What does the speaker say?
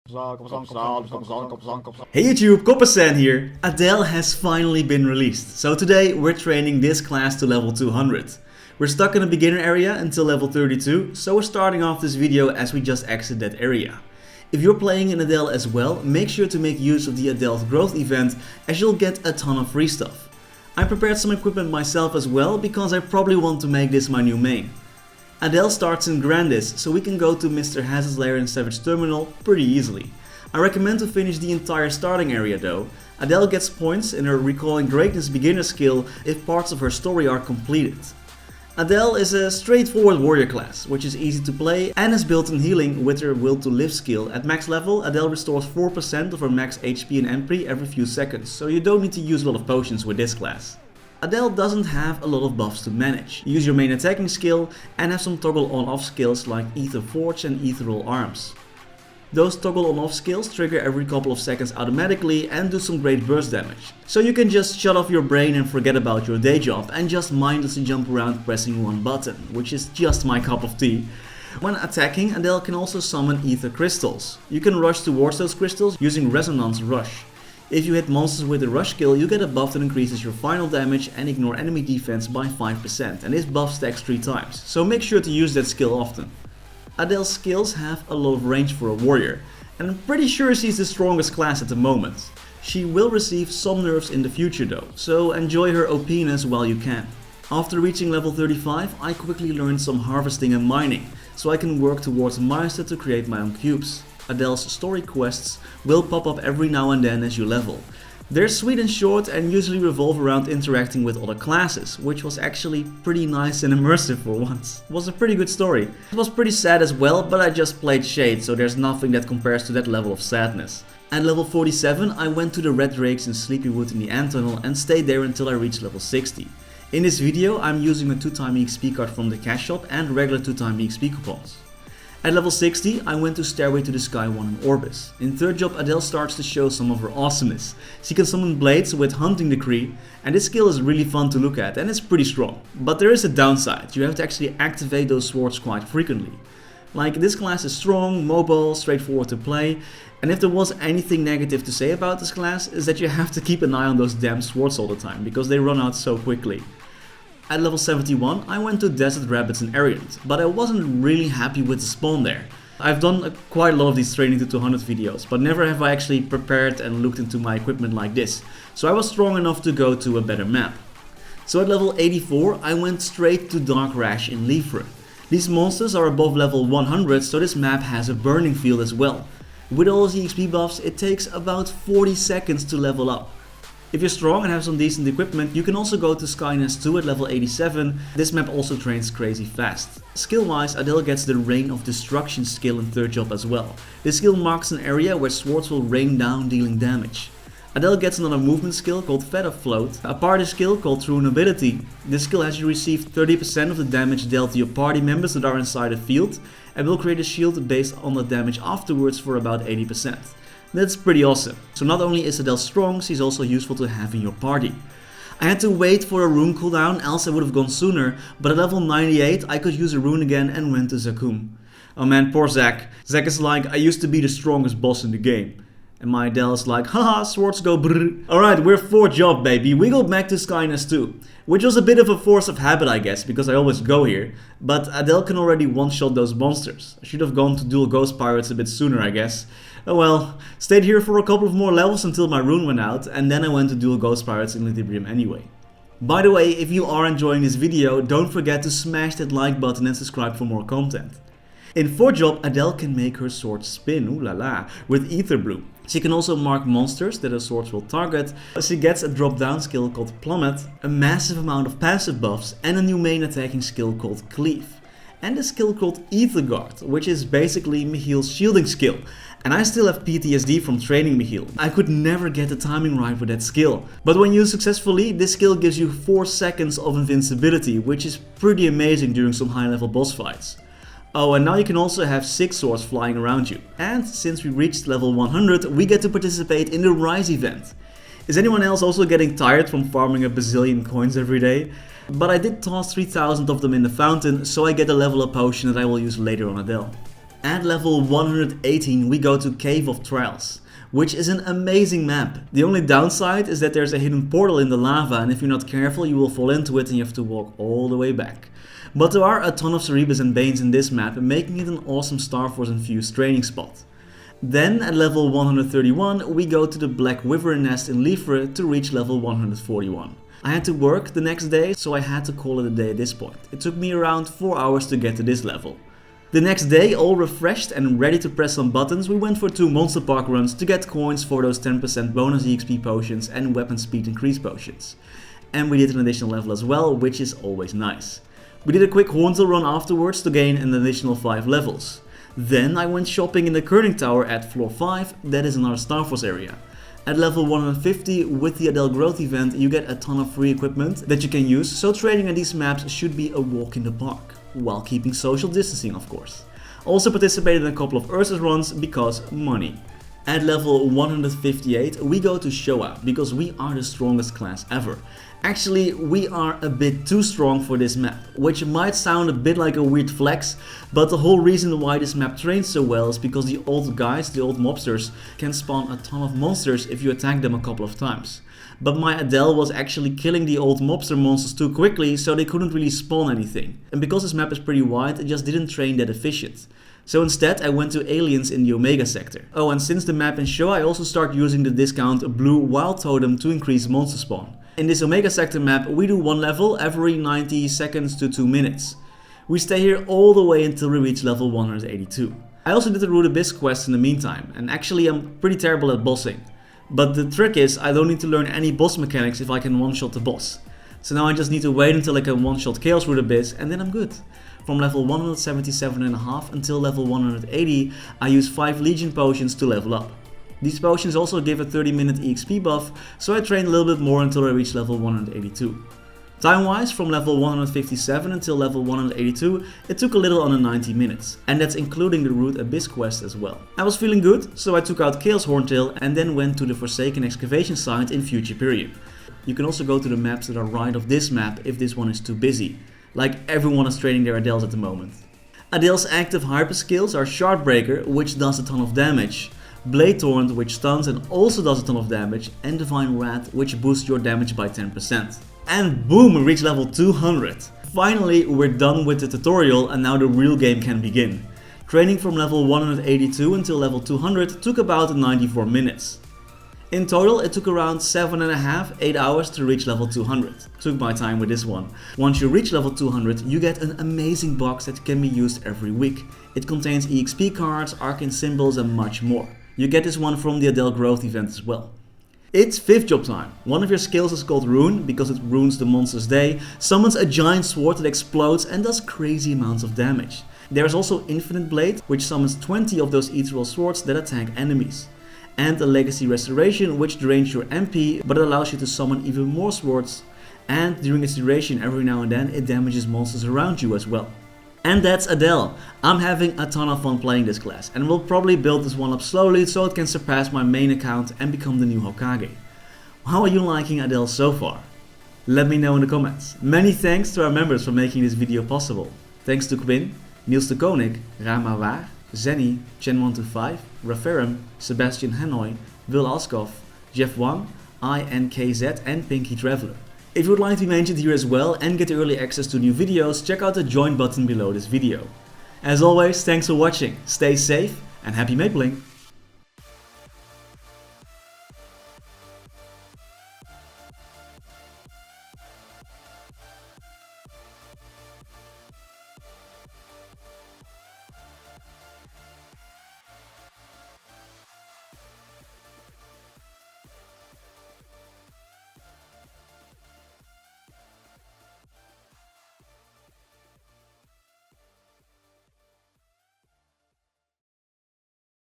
Hey YouTube, Coppersan here. Adele has finally been released, so today we're training this class to level 200. We're stuck in the beginner area until level 32, so we're starting off this video as we just exit that area. If you're playing in Adele as well, make sure to make use of the Adele Growth event as you'll get a ton of free stuff. I prepared some equipment myself as well because I probably want to make this my new main. Adele starts in Grandis, so we can go to Mr. Hazard's lair in Savage Terminal pretty easily. I recommend to finish the entire starting area though. Adele gets points in her Recalling Greatness beginner skill if parts of her story are completed. Adele is a straightforward warrior class, which is easy to play and has built-in healing with her Will to Live skill. At max level, Adele restores 4% of her max HP and MP every few seconds, so you don't need to use a lot of potions with this class. Adele doesn't have a lot of buffs to manage. Use your main attacking skill and have some toggle on-off skills like Ether Forge and Ethereal Arms. Those toggle on-off skills trigger every couple of seconds automatically and do some great burst damage. So you can just shut off your brain and forget about your day job and just mindlessly jump around pressing one button, which is just my cup of tea. When attacking, Adele can also summon Ether Crystals. You can rush towards those crystals using Resonance Rush. If you hit monsters with the rush skill, you get a buff that increases your final damage and ignore enemy defense by 5%, and this buff stacks 3 times, so make sure to use that skill often. Adele's skills have a lot of range for a warrior, and I'm pretty sure she's the strongest class at the moment. She will receive some nerfs in the future though, so enjoy her OPness while you can. After reaching level 35, I quickly learned some harvesting and mining, so I can work towards Meister to create my own cubes. Adele's story quests will pop up every now and then as you level. They're sweet and short and usually revolve around interacting with other classes, which was actually pretty nice and immersive for once. It was a pretty good story. It was pretty sad as well, but I just played Shade, so there's nothing that compares to that level of sadness. At level 47, I went to the Red Drakes in Sleepywood in the Ant Tunnel and stayed there until I reached level 60. In this video, I'm using a 2x EXP card from the cash shop and regular 2x EXP coupons. At level 60, I went to Stairway to the Sky 1 in Orbis. In 3rd job, Adele starts to show some of her awesomeness. She can summon blades with Hunting Decree, and this skill is really fun to look at and it's pretty strong. But there is a downside, you have to actually activate those swords quite frequently. Like, this class is strong, mobile, straightforward to play, and if there was anything negative to say about this class, is that you have to keep an eye on those damn swords all the time, because they run out so quickly. At level 71, I went to Desert Rabbits in Ariant, but I wasn't really happy with the spawn there. I've done quite a lot of these training to 200 videos, but never have I actually prepared and looked into my equipment like this, so I was strong enough to go to a better map. So at level 84, I went straight to Dark Rash in Livre. These monsters are above level 100, so this map has a burning field as well. With all the XP buffs, it takes about 40 seconds to level up. If you're strong and have some decent equipment, you can also go to Skyness 2 at level 87. This map also trains crazy fast. Skill wise, Adele gets the Rain of Destruction skill in 3rd job as well. This skill marks an area where swords will rain down, dealing damage. Adele gets another movement skill called Feather Float, a party skill called True Nobility. This skill has you receive 30% of the damage dealt to your party members that are inside the field, and will create a shield based on the damage afterwards for about 80%. That's pretty awesome. So not only is Adele strong, she's also useful to have in your party. I had to wait for a rune cooldown, else I would have gone sooner, but at level 98 I could use a rune again and went to Zakum. Oh man, poor Zack. Zack is like, I used to be the strongest boss in the game. And my Adele is like, haha, swords go brrr. Alright, we're 4th job baby, we go back to Skyness 2. Which was a bit of a force of habit I guess, because I always go here. But Adele can already one-shot those monsters. I should have gone to dual Ghost Pirates a bit sooner I guess. Oh well, stayed here for a couple of more levels until my rune went out, and then I went to dual Ghost Pirates in Librium anyway. By the way, if you are enjoying this video, don't forget to smash that like button and subscribe for more content. In 4th job, Adele can make her sword spin, ooh la la, with Ether Bloom. She can also mark monsters that her swords will target. She gets a drop down skill called Plummet, a massive amount of passive buffs, and a new main attacking skill called Cleave. And a skill called Ether Guard, which is basically Michiel's shielding skill. And I still have PTSD from training Michiel. I could never get the timing right with that skill. But when used successfully, this skill gives you 4 seconds of invincibility, which is pretty amazing during some high level boss fights. Oh, and now you can also have 6 swords flying around you. And since we reached level 100, we get to participate in the Rise event. Is anyone else also getting tired from farming a bazillion coins every day? But I did toss 3000 of them in the fountain, so I get a level up potion that I will use later on Adele. At level 118 we go to Cave of Trials, which is an amazing map. The only downside is that there's a hidden portal in the lava, and if you're not careful you will fall into it and you have to walk all the way back. But there are a ton of Cerebus and Banes in this map, making it an awesome Star Force infused training spot. Then at level 131 we go to the Black Wyvern Nest in Liefre to reach level 141. I had to work the next day, so I had to call it a day at this point. It took me around 4 hours to get to this level. The next day, all refreshed and ready to press some buttons, we went for 2 Monster Park runs to get coins for those 10% bonus EXP potions and weapon speed increase potions. And we did an additional level as well, which is always nice. We did a quick Horntail run afterwards to gain an additional 5 levels. Then I went shopping in the Coninck Tower at floor 5, that is another Star Force area. At level 150 with the Adele growth event you get a ton of free equipment that you can use, so training at these maps should be a walk in the park, while keeping social distancing of course. Also participated in a couple of Ursus runs because money. At level 158 we go to Showa because we are the strongest class ever. Actually, we are a bit too strong for this map, which might sound a bit like a weird flex, but the whole reason why this map trains so well is because the old guys, the old mobsters, can spawn a ton of monsters if you attack them a couple of times. But my Adele was actually killing the old mobster monsters too quickly, so they couldn't really spawn anything. And because this map is pretty wide, it just didn't train that efficient. So instead I went to aliens in the Omega sector. Oh, and since the map in Show I also start using the discount blue wild totem to increase monster spawn. In this Omega sector map we do 1 level every 90 seconds to 2 minutes. We stay here all the way until we reach level 182. I also did the Root Abyss quest in the meantime, and actually I'm pretty terrible at bossing. But the trick is I don't need to learn any boss mechanics if I can one-shot the boss. So now I just need to wait until I can one-shot Chaos Root Abyss and then I'm good. From level 177.5 until level 180 I use 5 Legion potions to level up. These potions also give a 30-minute EXP buff, so I trained a little bit more until I reached level 182. Time-wise, from level 157 until level 182, it took a little under 90 minutes, and that's including the Root Abyss quest as well. I was feeling good, so I took out Chaos Horntail and then went to the Forsaken excavation site in Future Period. You can also go to the maps that are right of this map if this one is too busy. Like everyone is training their Adeles at the moment. Adele's active Harp Skills are Shardbreaker, which does a ton of damage, Blade Torrent, which stuns and also does a ton of damage, and Divine Wrath, which boosts your damage by 10%. And boom, we reach level 200. Finally, we're done with the tutorial and now the real game can begin. Training from level 182 until level 200 took about 94 minutes. In total, it took around 7.5–8 hours to reach level 200. Took my time with this one. Once you reach level 200, you get an amazing box that can be used every week. It contains EXP cards, arcane symbols and much more. You get this one from the Adele growth event as well. It's 5th job time. One of your skills is called Rune, because it ruins the monster's day, summons a giant sword that explodes and does crazy amounts of damage. There is also Infinite Blade, which summons 20 of those ethereal swords that attack enemies. And a Legacy Restoration, which drains your MP, but it allows you to summon even more swords. And during its duration, every now and then, it damages monsters around you as well. And that's Adele. I'm having a ton of fun playing this class and will probably build this one up slowly so it can surpass my main account and become the new Hokage. How are you liking Adele so far? Let me know in the comments. Many thanks to our members for making this video possible. Thanks to Quin, Niels de Coninck, Raar maar waar, Zenny, Chen125, Rarefum, Sebastian Hanøy, Alsagoff, Wang, INKZ and Pinky Traveler. If you would like to be mentioned here as well and get early access to new videos, check out the join button below this video. As always, thanks for watching, stay safe and happy mapling!